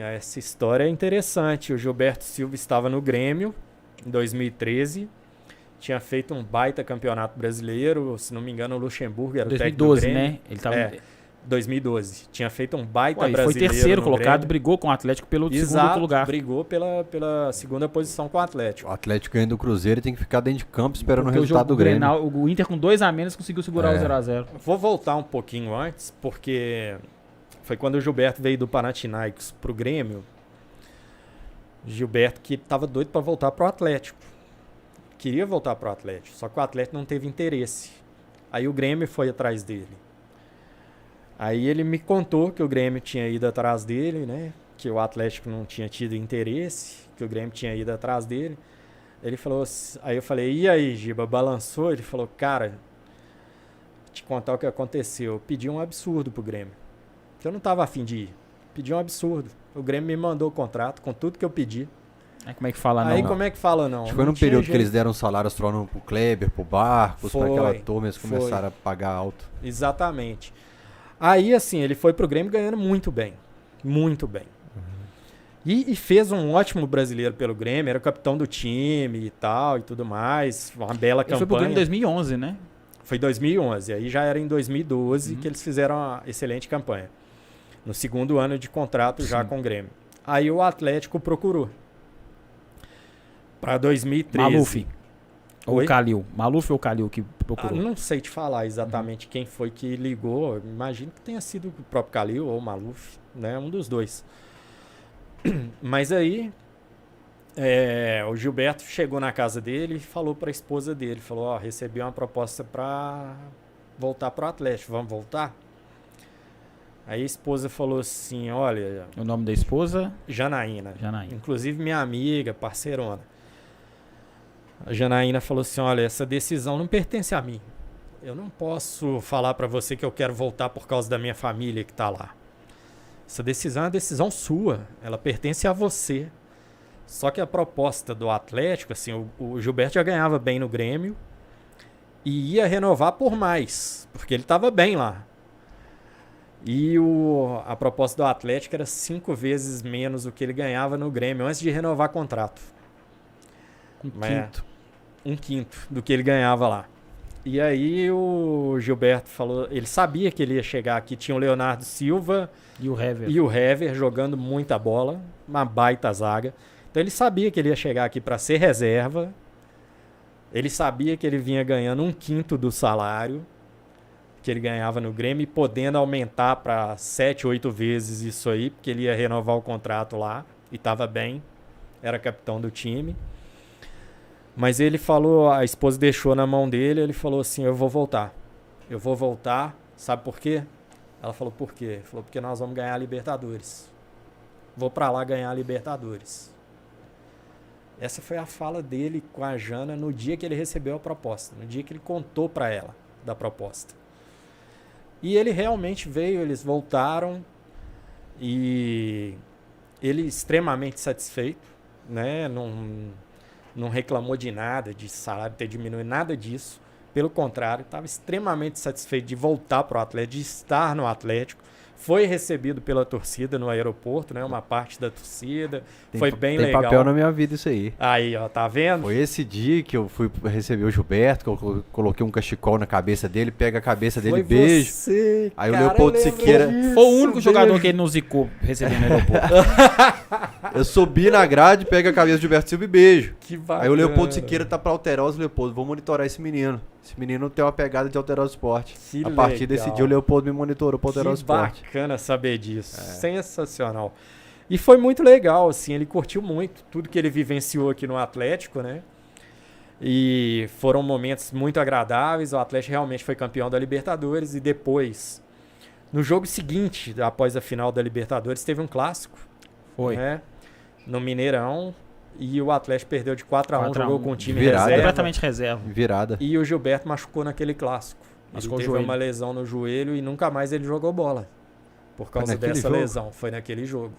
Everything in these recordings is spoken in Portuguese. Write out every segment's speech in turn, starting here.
Essa história é interessante. O Gilberto Silva estava no Grêmio em 2013. Tinha feito um baita campeonato brasileiro. Se não me engano, o Luxemburgo era o técnico do 2012, Grêmio. né? Ele tava. 2012. Tinha feito um baita Ué, ele foi brasileiro terceiro no colocado, Grêmio. brigou com o Atlético pelo Exato, segundo lugar. brigou pela segunda posição com o Atlético. O Atlético ganhando do Cruzeiro tem que ficar dentro de campo esperando Porque o resultado do Grêmio. Grenal, o Inter com 2 a menos conseguiu segurar o 0x0. Vou voltar um pouquinho antes, porque foi quando o Gilberto veio do Panathinaikos pro Grêmio. Gilberto que estava doido para voltar pro Atlético. Queria voltar pro Atlético, só que o Atlético não teve interesse. Aí o Grêmio foi atrás dele. Aí ele me contou que o Grêmio tinha ido atrás dele, né? Que o Atlético não tinha tido interesse, que o Grêmio tinha ido atrás dele. Ele falou, aí eu falei, e aí, Giba, balançou? Ele falou, cara, te contar o que aconteceu. Eu pedi um absurdo pro Grêmio. Eu não tava afim de ir. Pedi um absurdo. O Grêmio me mandou o contrato com tudo que eu pedi. Aí como é que fala Aí não? como é que fala não? Acho que foi Não no tinha período que jeito. eles deram salário astronômico pro Kleber, pro Barcos, pra aquela turma, eles começaram a pagar alto. Exatamente. Aí, assim, ele foi pro Grêmio ganhando muito bem. Muito bem. E fez um ótimo brasileiro pelo Grêmio, era o capitão do time e tal, e tudo mais. Uma bela Ele campanha. foi pro Grêmio em 2011, né? Foi 2011. Aí já era em 2012 que eles fizeram uma excelente campanha. No segundo ano de contrato já com o Grêmio. Aí o Atlético procurou. Para 2013. Maluf. Ou Oi? o Calil. Maluf ou o Calil que procurou? Não sei te falar exatamente quem foi que ligou. Imagino que tenha sido o próprio Calil ou o Maluf, né? Um dos dois. Mas aí o Gilberto chegou na casa dele e falou para a esposa dele, falou, ó, recebi uma proposta para voltar pro Atlético, vamos voltar? Aí a esposa falou assim, olha, O nome da esposa? Janaína, Janaína. inclusive minha amiga, parceirona. A Janaína falou assim, olha, essa decisão não pertence a mim. Eu não posso falar para você que eu quero voltar por causa da minha família que tá lá. Essa decisão é uma decisão sua, ela pertence a você. Só que a proposta do Atlético, assim, o Gilberto já ganhava bem no Grêmio e ia renovar por mais, porque ele estava bem lá. E a proposta do Atlético era 5 vezes menos do que ele ganhava no Grêmio antes de renovar contrato. Um quinto do que ele ganhava lá. E aí o Gilberto falou, ele sabia que ele ia chegar aqui, tinha o Leonardo Silva E o Hever. e o Hever jogando muita bola, uma baita zaga. Então ele sabia que ele ia chegar aqui para ser reserva. Ele sabia que ele vinha ganhando 1/5 do salário que ele ganhava no Grêmio e podendo aumentar para 7, 8 vezes isso aí, porque ele ia renovar o contrato lá e estava bem, era capitão do time. Mas ele falou, a esposa deixou na mão dele, ele falou assim, eu vou voltar, sabe por quê? Ela falou, por quê? Ele falou, porque nós vamos ganhar a Libertadores. Vou para lá ganhar a Libertadores. Essa foi a fala dele com a Jana no dia que ele recebeu a proposta, no dia que ele contou para ela da proposta. E ele realmente veio, eles voltaram e ele extremamente satisfeito, né? Não reclamou de nada, de salário ter diminuído, nada disso. Pelo contrário, estava extremamente satisfeito de voltar para o Atlético, de estar no Atlético. Foi recebido pela torcida no aeroporto, né? Uma parte da torcida. Foi bem legal. Tem papel na minha vida isso aí. Aí, ó, tá vendo? Foi esse dia que eu fui receber o Gilberto, que eu coloquei um cachecol na cabeça dele, pega a cabeça dele, beijo. Você, Aí cara, o Leopoldo eu lembro Siqueira... disso, Foi o único jogador beijo. que ele não zicou recebendo no aeroporto. Eu subi na grade, pega a cabeça do Gilberto Silva e beijo. Que bacana. Aí o Leopoldo Siqueira tá pra Alterosa, Leopoldo, vou monitorar esse menino. Esse menino tem uma pegada de Alterosa Esporte. Que A partir desse legal. dia o Leopoldo me monitorou pra Alterosa Que Esporte. bacana saber disso. Sensacional. E foi muito legal, assim, ele curtiu muito tudo que ele vivenciou aqui no Atlético, né? E foram momentos muito agradáveis. O Atlético realmente foi campeão da Libertadores e depois, no jogo seguinte, após a final da Libertadores, teve um clássico. Foi. Né? No Mineirão. E o Atlético perdeu de 4-1, 4 a 1. jogou com o time Virada. reserva. Completamente reserva. Virada. E o Gilberto machucou naquele clássico. Machucou o Ele teve joelho. uma lesão no joelho e nunca mais ele jogou bola. Por causa naquele dessa jogo? lesão. Foi naquele jogo.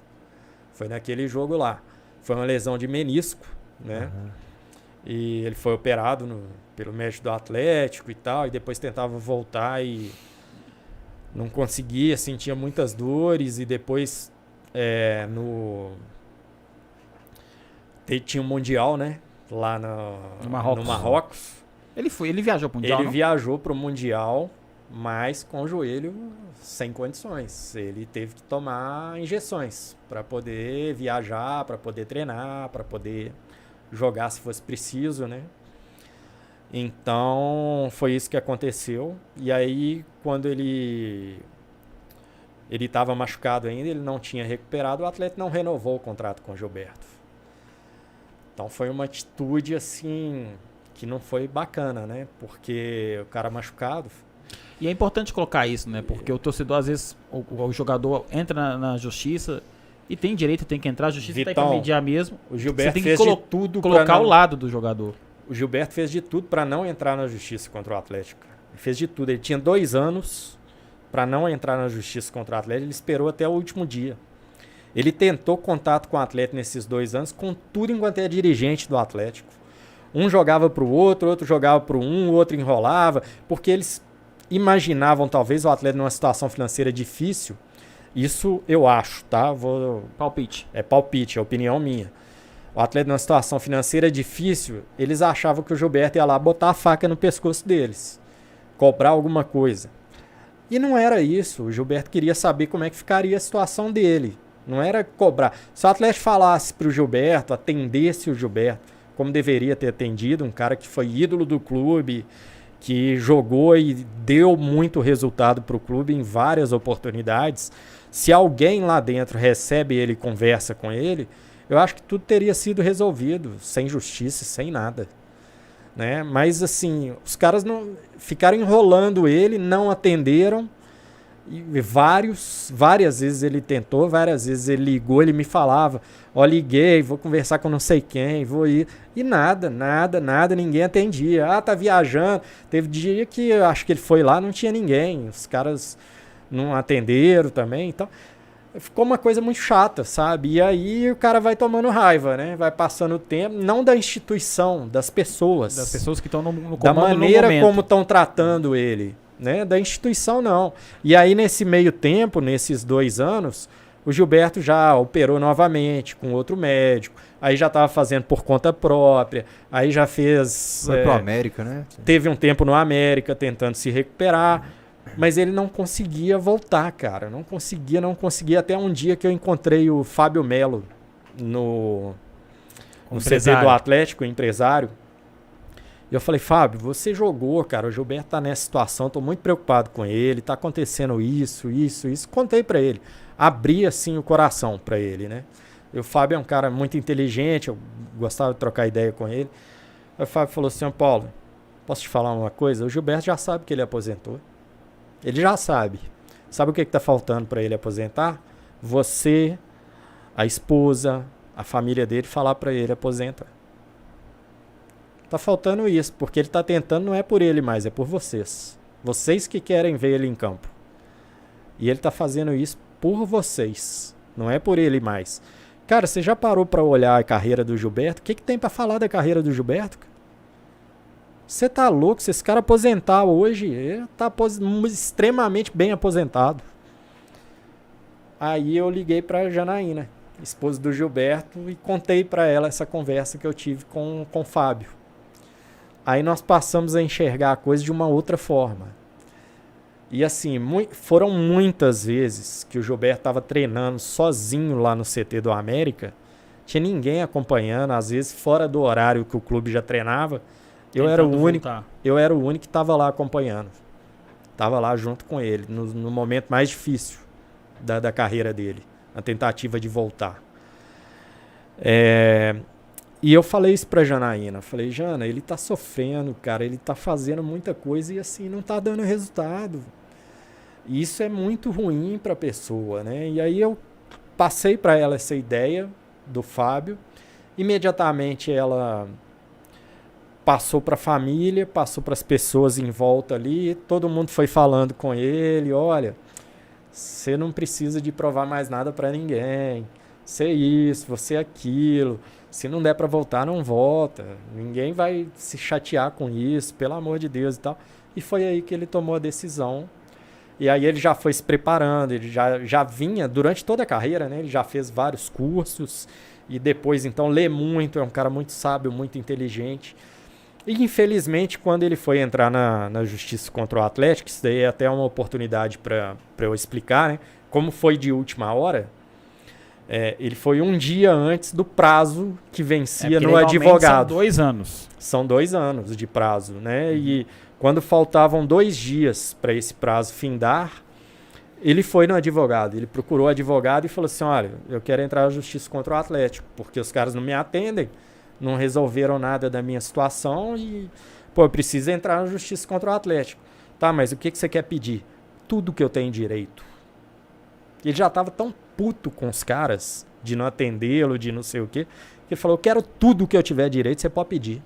Foi naquele jogo lá. Foi uma lesão de menisco, né? E ele foi operado pelo médico do Atlético e tal. E depois tentava voltar e não conseguia, sentia muitas dores. E depois Tinha um Mundial, né? Lá No Marrocos. no Marrocos. Ele viajou pro Mundial, Ele não? viajou para o Mundial, mas com o joelho sem condições. Ele teve que tomar injeções para poder viajar, para poder treinar, para poder jogar se fosse preciso, né? Então, foi isso que aconteceu. E aí, quando ele estava machucado ainda, ele não tinha recuperado, o atleta não renovou o contrato com o Gilberto. Então, foi uma atitude, assim, que não foi bacana, né? Porque o cara machucado... E é importante colocar isso, né? Porque o torcedor, às vezes, o jogador entra na justiça e tem direito, tem que entrar, a justiça tem que Vitão, mediar mesmo. O Gilberto Você tem fez que de tudo pra colocar não... o lado do jogador. O Gilberto fez de tudo para não entrar na justiça contra o Atlético. Ele fez de tudo. Ele tinha 2 anos para não entrar na justiça contra o Atlético. Ele esperou até o último dia. Ele tentou contato com o Atlético nesses 2 anos, com tudo enquanto é dirigente do Atlético. Um jogava para o outro jogava para o outro enrolava, porque eles imaginavam talvez o Atlético numa situação financeira difícil. Isso eu acho, tá? Palpite. É palpite, é opinião minha. O Atlético numa situação financeira difícil, eles achavam que o Gilberto ia lá botar a faca no pescoço deles, cobrar alguma coisa. E não era isso. O Gilberto queria saber como é que ficaria a situação dele. Não era cobrar. Se o Atlético falasse para o Gilberto, atendesse o Gilberto, como deveria ter atendido, um cara que foi ídolo do clube, que jogou e deu muito resultado para o clube em várias oportunidades, se alguém lá dentro recebe ele e conversa com ele, eu acho que tudo teria sido resolvido, sem justiça, sem nada. Né? Mas assim, os caras não ficaram enrolando ele, não atenderam. E várias vezes ele tentou, várias vezes ele ligou, ele me falava, ó, liguei, vou conversar com não sei quem, vou ir. E nada, ninguém atendia. Ah, tá viajando. Teve dia que eu acho que ele foi lá, não tinha ninguém. Os caras não atenderam também, então... Ficou uma coisa muito chata, sabe? E aí o cara vai tomando raiva, né? Vai passando o tempo, não da instituição, das pessoas. Das pessoas que estão no comando da maneira no momento. como estão tratando ele, né? Da instituição, não. E aí nesse meio tempo, nesses 2 anos, o Gilberto já operou novamente com outro médico. Aí já estava fazendo por conta própria. Aí já fez... Foi pro América, né? Teve um tempo no América tentando se recuperar. Mas ele não conseguia voltar, cara. Não conseguia. Até um dia que eu encontrei o Fábio Melo no CT do Atlético, empresário. E eu falei, Fábio, você jogou, cara. O Gilberto tá nessa situação, tô muito preocupado com ele. Tá acontecendo isso. Contei pra ele. Abri, assim, o coração pra ele, né? E o Fábio é um cara muito inteligente. Eu gostava de trocar ideia com ele. Aí o Fábio falou assim, Paulo, posso te falar uma coisa? O Gilberto já sabe que ele aposentou. Ele já sabe. Sabe o que está faltando para ele aposentar? Você, a esposa, a família dele falar para ele aposenta. Tá faltando isso, porque ele tá tentando, não é por ele mais, é por vocês. Vocês que querem ver ele em campo. E ele tá fazendo isso por vocês, não é por ele mais. Cara, você já parou para olhar a carreira do Gilberto? O que tem para falar da carreira do Gilberto? Você tá louco? Se esse cara aposentar hoje, ele tá extremamente bem aposentado. Aí eu liguei pra Janaína, esposa do Gilberto, e contei pra ela essa conversa que eu tive com o Fábio. Aí nós passamos a enxergar a coisa de uma outra forma. E assim, foram muitas vezes que o Gilberto estava treinando sozinho lá no CT do América. Tinha ninguém acompanhando, às vezes fora do horário que o clube já treinava. Eu era o único que estava lá acompanhando. Estava lá junto com ele, no momento mais difícil da carreira dele. A tentativa de voltar. E eu falei isso pra Janaína. Falei, Jana, ele tá sofrendo, cara. Ele tá fazendo muita coisa e assim, não tá dando resultado. E isso é muito ruim pra pessoa, né? E aí eu passei pra ela essa ideia do Fábio. Imediatamente ela... passou para a família, passou para as pessoas em volta ali, todo mundo foi falando com ele, olha, você não precisa de provar mais nada para ninguém, você é isso, você é aquilo, se não der para voltar, não volta, ninguém vai se chatear com isso, pelo amor de Deus e tal. E foi aí que ele tomou a decisão E aí ele já foi se preparando, ele já vinha, durante toda a carreira, né? Ele já fez vários cursos e depois, então, lê muito, é um cara muito sábio, muito inteligente. E, infelizmente, quando ele foi entrar na justiça contra o Atlético, isso daí é até uma oportunidade para eu explicar, né? Como foi de última hora, ele foi um dia antes do prazo que vencia no advogado. São 2 anos. São 2 anos de prazo, né? E quando faltavam 2 dias para esse prazo findar, ele foi no advogado. Ele procurou o advogado e falou assim: olha, eu quero entrar na justiça contra o Atlético, porque os caras não me atendem, não resolveram nada da minha situação e, eu preciso entrar na justiça contra o Atlético. Tá, mas o que você quer pedir? Tudo que eu tenho direito. Ele já estava tão puto com os caras de não atendê-lo, de não sei o quê, que ele falou: eu quero tudo que eu tiver direito, você pode pedir.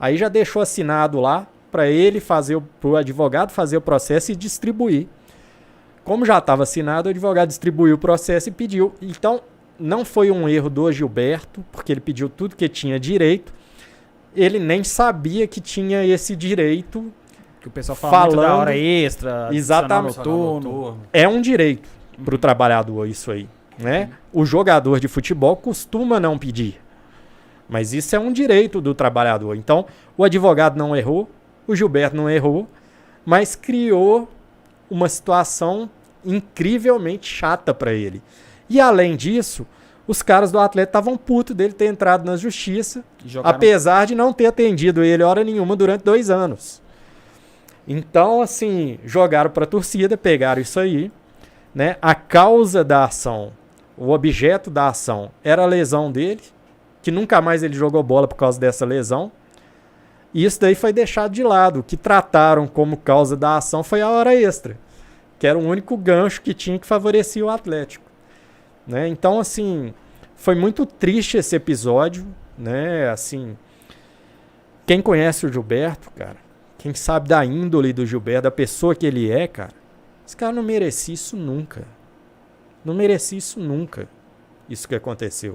Aí já deixou assinado lá para ele pro advogado fazer o processo e distribuir. Como já estava assinado, o advogado distribuiu o processo e pediu. Então, não foi um erro do Gilberto, porque ele pediu tudo que tinha direito. Ele nem sabia que tinha esse direito. Que o pessoal fala muito da hora extra, exatamente, noturno. É um direito para o trabalhador isso aí, né? O jogador de futebol costuma não pedir, mas isso é um direito do trabalhador. Então, o advogado não errou, o Gilberto não errou, mas criou uma situação incrivelmente chata para ele. E além disso, os caras do Atlético estavam putos dele ter entrado na justiça, apesar de não ter atendido ele hora nenhuma durante 2 anos. Então, assim, jogaram para a torcida, pegaram isso aí, né? A causa da ação, o objeto da ação era a lesão dele, que nunca mais ele jogou bola por causa dessa lesão. E isso daí foi deixado de lado. O que trataram como causa da ação foi a hora extra, que era o único gancho que tinha que favorecer o Atlético, né? Então, assim, foi muito triste esse episódio, né? Assim, quem conhece o Gilberto, cara, quem sabe da índole do Gilberto, da pessoa que ele é, cara, esse cara não merecia isso nunca. Não merecia isso nunca, isso que aconteceu.